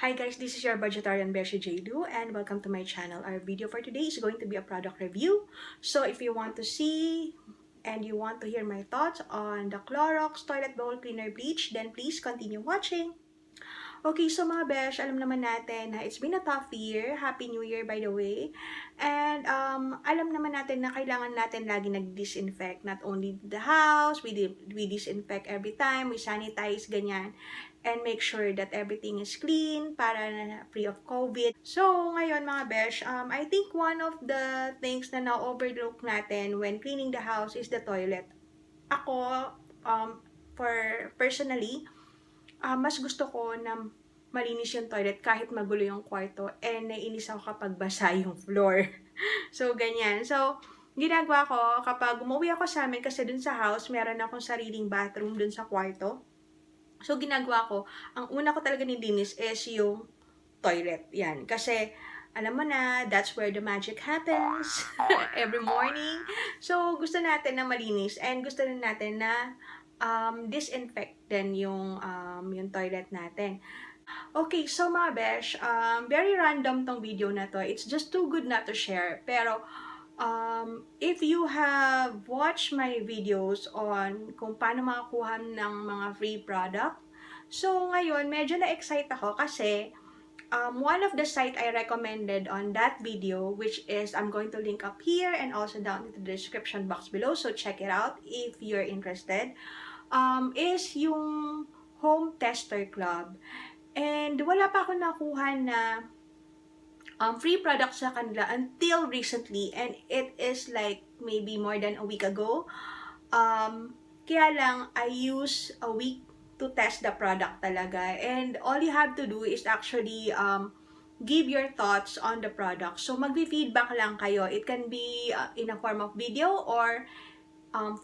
Hi guys, this is your Budgetarian Beshi JLU and welcome to my channel. Our video for today is going to be a product review. So if you want to see and you want to hear my thoughts on the Clorox Toilet Bowl Cleaner Bleach, then please continue watching. Okay, so mga besh, alam naman natin na it's been a tough year. Happy New Year by the way. And alam naman natin na kailangan natin lagi nag-disinfect. Not only the house, we disinfect every time, we sanitize, ganyan. And make sure that everything is clean para free of COVID. So, ngayon mga besh, I think one of the things na na-overlook natin when cleaning the house is the toilet. Ako, personally, mas gusto ko na malinis yung toilet kahit magulo yung kwarto and naiinis ako kapag basa yung floor. So, ganyan. So, ginagawa ko kapag umuwi ako sa amin kasi dun sa house, meron akong sariling bathroom dun sa kwarto. So, ginagawa ko, ang una ko talaga nilinis is yung toilet. Yan. Kasi, alam mo na, that's where the magic happens every morning. So, gusto natin na malinis and gusto rin natin na disinfect din yung toilet natin. Okay, so mga besh, very random tong video na to. It's just too good not to share. Pero, if you have watched my videos on kung paano makakuha ng mga free product, so ngayon, medyo na-excite ako kasi one of the site I recommended on that video, which is, I'm going to link up here and also down in the description box below, so check it out if you're interested, is yung Home Tester Club. And wala pa ako nakuha na free product sa kanila until recently, and it is like maybe more than a week ago. Kaya lang, I use a week to test the product talaga. And all you have to do is actually give your thoughts on the product. So, mag-feedback lang kayo. It can be in a form of video or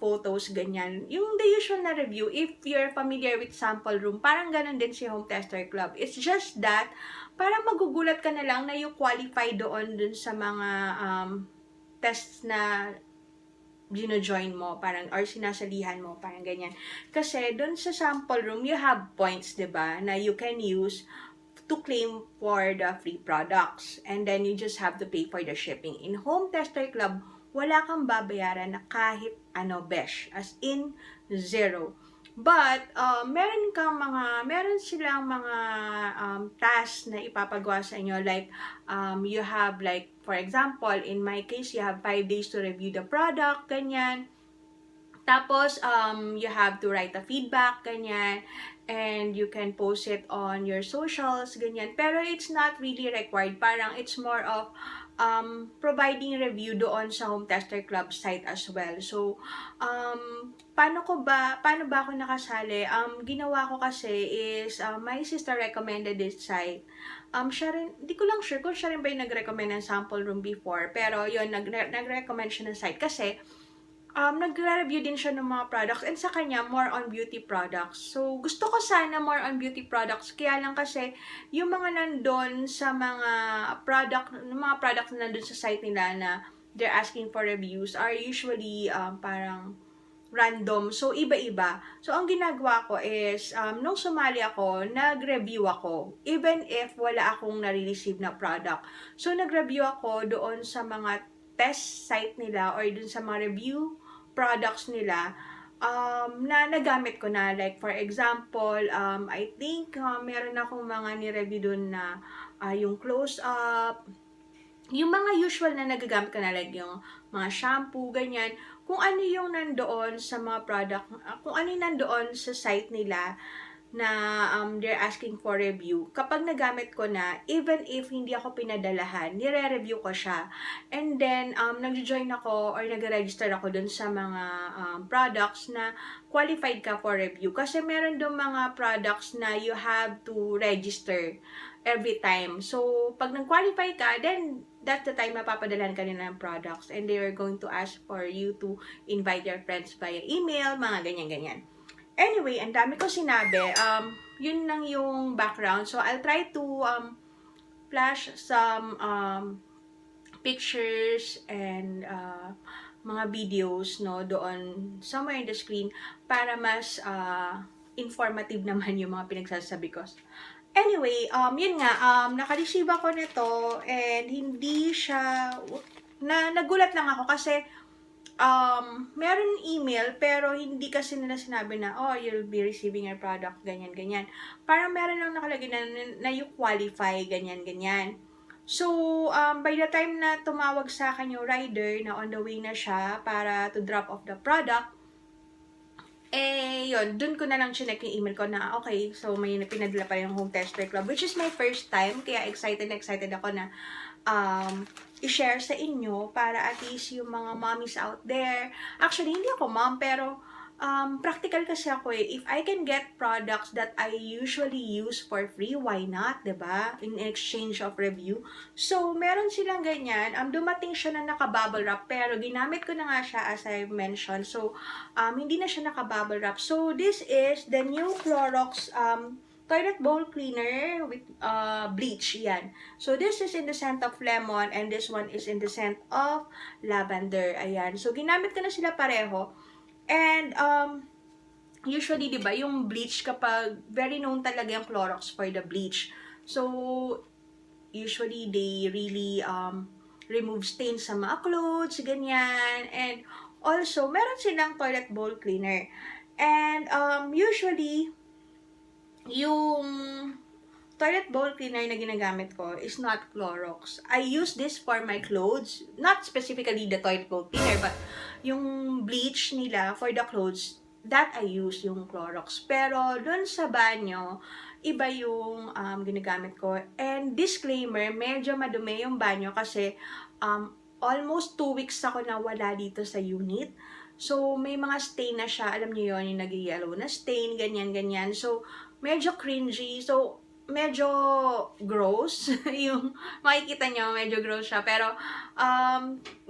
photos, ganyan. Yung the usual na review, if you're familiar with Sample Room, parang ganun din si Home Tester Club. It's just that, parang magugulat ka na lang na you qualify doon dun sa mga tests na gino-join mo, parang, or sinasalihan mo, parang ganyan. Kasi, dun sa Sample Room, you have points, diba, na you can use to claim for the free products. And then, you just have to pay for the shipping. In Home Tester Club, wala kang babayaran na kahit ano besh, as in zero. But meron silang mga tasks na ipapagawa sa inyo, like you have, like for example, in my case, you have 5 days to review the product, ganyan. Tapos you have to write a feedback, ganyan, and you can post it on your socials, ganyan. Pero it's not really required, parang it's more of providing review doon sa Home Tester Club site as well. So, paano ba ako nakasali? Ginawa ko kasi is, my sister recommended this site. Siya rin, di ko lang sure kung siya rin ba yung nag-recommend ng Sample Room before, pero yun, nag-recommend siya ng site kasi, nagre-review din siya ng mga products, and sa kanya, more on beauty products. So, gusto ko sana more on beauty products, kaya lang kasi, yung mga nandun sa mga products na nandun sa site nila na they're asking for reviews are usually parang random. So, iba-iba. So, ang ginagawa ko is, nung sumali ako, nag-review ako, even if wala akong nare-receive na product. So, nag-review ako doon sa mga test site nila or dun sa mga review products nila na nagamit ko na. Like, for example, I think meron akong mga ni-review dun na yung close-up, yung mga usual na nagagamit ko na, like yung mga shampoo, ganyan. Kung ano yung nandoon sa mga product, kung ano yung nandoon sa site nila na they're asking for review, kapag nagamit ko na, even if hindi ako pinadalahan, nire-review ko siya. And then, nag-join ako or nag-register ako dun sa mga products na qualified ka for review. Kasi meron dun mga products na you have to register every time. So, pag nag-qualify ka, then that's the time mapapadalhan ka nila ng products. And they are going to ask for you to invite your friends via email, mga ganyan-ganyan. Anyway, ang dami ko sinabi. Yun lang yung background. So, I'll try to flash some pictures and mga videos, no, doon somewhere in the screen para mas informative naman yung mga pinagsasabi ko. Anyway, yun nga, naka-receive ako nito and hindi siya, nagulat lang ako kasi meron email pero hindi kasi nila sinabi na, oh, you'll be receiving your product, ganyan, ganyan. Parang meron lang nakalagay na you qualify, ganyan, ganyan. So, by the time na tumawag sa akin yung rider na on the way na siya para to drop off the product, yun, dun ko na lang chinek yung email ko na, okay, so may pinadala pa yung home tester club, which is my first time, kaya excited ako na i-share sa inyo para at least yung mga mommies out there. Actually, hindi ako mom, pero practical kasi ako eh. If I can get products that I usually use for free, why not, diba? In exchange of review. So, meron silang ganyan. Dumating siya na naka-bubble wrap, pero ginamit ko na nga siya as I mentioned. So, hindi na siya naka-bubble wrap. So, this is the new Clorox toilet bowl cleaner with bleach, yan. So, this is in the scent of lemon and this one is in the scent of lavender, ayan. So, ginamit ko na sila pareho. And, usually, di ba, yung bleach kapag, very known talaga yung Clorox for the bleach. So, usually, they really remove stains sa mga clothes, ganyan. And, also, meron silang toilet bowl cleaner. And, usually, yung toilet bowl cleaner na ginagamit ko is not Clorox. I use this for my clothes. Not specifically the toilet bowl cleaner, but yung bleach nila for the clothes, that I use yung Clorox. Pero dun sa banyo, iba yung ginagamit ko. And disclaimer, medyo madumi yung banyo kasi almost 2 weeks ako nawala dito sa unit. So, may mga stain na siya. Alam niyo yun, yung nag-yellow na stain, ganyan, ganyan. So, medyo cringy. So, medyo gross. Yung makikita nyo, medyo gross siya. Pero,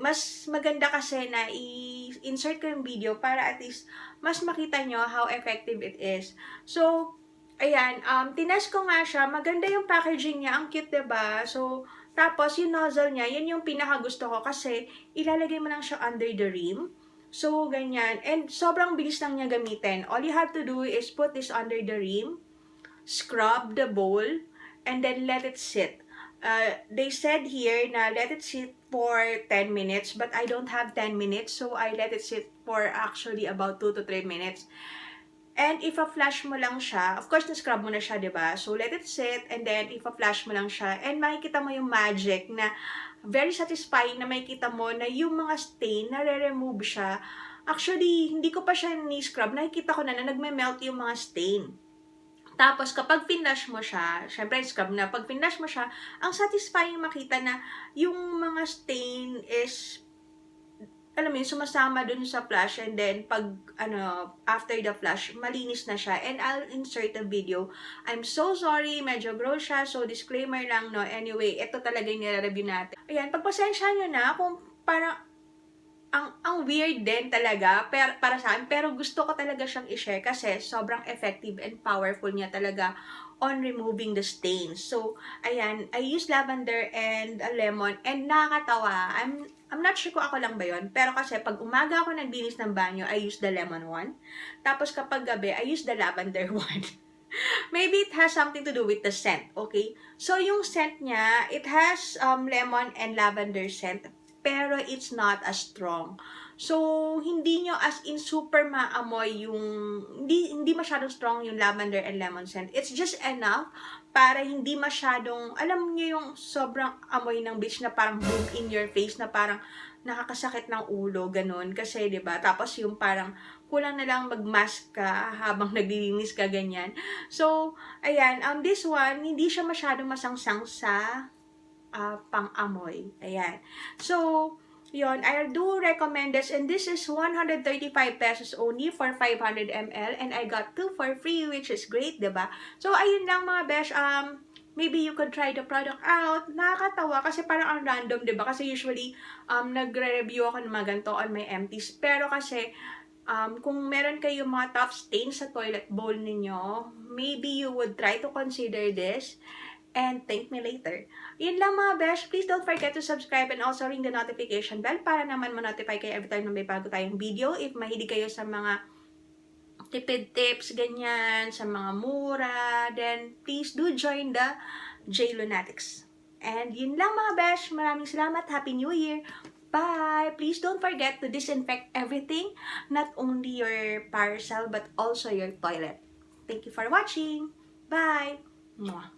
mas maganda kasi na i-insert ko yung video para at least mas makita nyo how effective it is. So, ayan, tinest ko nga siya. Maganda yung packaging niya. Ang cute, diba? So, tapos yung nozzle niya, yun yung pinakagusto ko kasi ilalagay mo lang siya under the rim. So, ganyan. And sobrang bilis lang niya gamitin. All you have to do is put this under the rim, scrub the bowl, and then let it sit. They said here na let it sit for 10 minutes, but I don't have 10 minutes, so I let it sit for actually about 2 to 3 minutes. And if a-flash mo lang siya, of course, na-scrub mo na siya, diba? So, let it sit, and then if a-flash mo lang siya, and makikita mo yung magic na very satisfying na makikita mo na yung mga stain, nare-remove siya. Actually, hindi ko pa siya ni-scrub, nakikita ko na nagme-melt yung mga stain. Tapos, kapag finish mo siya, syempre, scrub na, pag finish mo siya, ang satisfying makita na yung mga stain is, alam mo yun, sumasama dun sa flash, and then, pag, after the flash, malinis na siya, and I'll insert a video. I'm so sorry, medyo gross siya, so disclaimer lang, no, anyway, ito talaga yung nire-review natin. Ayan, pagpasensya nyo na, kung parang, ang weird din talaga, para sa akin, pero gusto ko talaga siyang i-share, kasi sobrang effective and powerful niya talaga on removing the stains. So, ayan, I use lavender and lemon, and nakakatawa. I'm not sure kung ako lang ba yun, pero kasi pag umaga ako naglinis ng banyo, I use the lemon one. Tapos kapag gabi, I use the lavender one. Maybe it has something to do with the scent, okay? So, yung scent niya, it has lemon and lavender scent, pero it's not as strong. So, hindi nyo as in super maamoy yung, hindi masyadong strong yung lavender and lemon scent. It's just enough para hindi masyadong, alam nyo yung sobrang amoy ng beach na parang boom in your face, na parang nakakasakit ng ulo, ganun. Kasi, diba? Tapos yung parang kulang na lang mag-mask ka habang naglilinis ka, ganyan. So, ayan, this one, hindi siya masyadong masangsang sa pang-amoy. Ayan. So, yun, I do recommend this, and this is 135 pesos only for 500 ml, and I got 2 for free, which is great, diba? So, ayun lang mga besh, maybe you could try the product out. Nakakatawa kasi parang ang random, diba? Kasi usually, nagre-review ako ng mga ganito on my empties, pero kasi, kung meron kayo mga tough stains sa toilet bowl ninyo, maybe you would try to consider this, and thank me later. Yun lang mga besh. Please don't forget to subscribe and also ring the notification bell para naman ma-notify kayo every time na may bago tayong video. If mahilig kayo sa mga tipid tips, ganyan, sa mga mura, then please do join the Jlunatics. And yun lang mga besh. Maraming salamat. Happy New Year. Bye! Please don't forget to disinfect everything, not only your parcel but also your toilet. Thank you for watching. Bye! Mwah.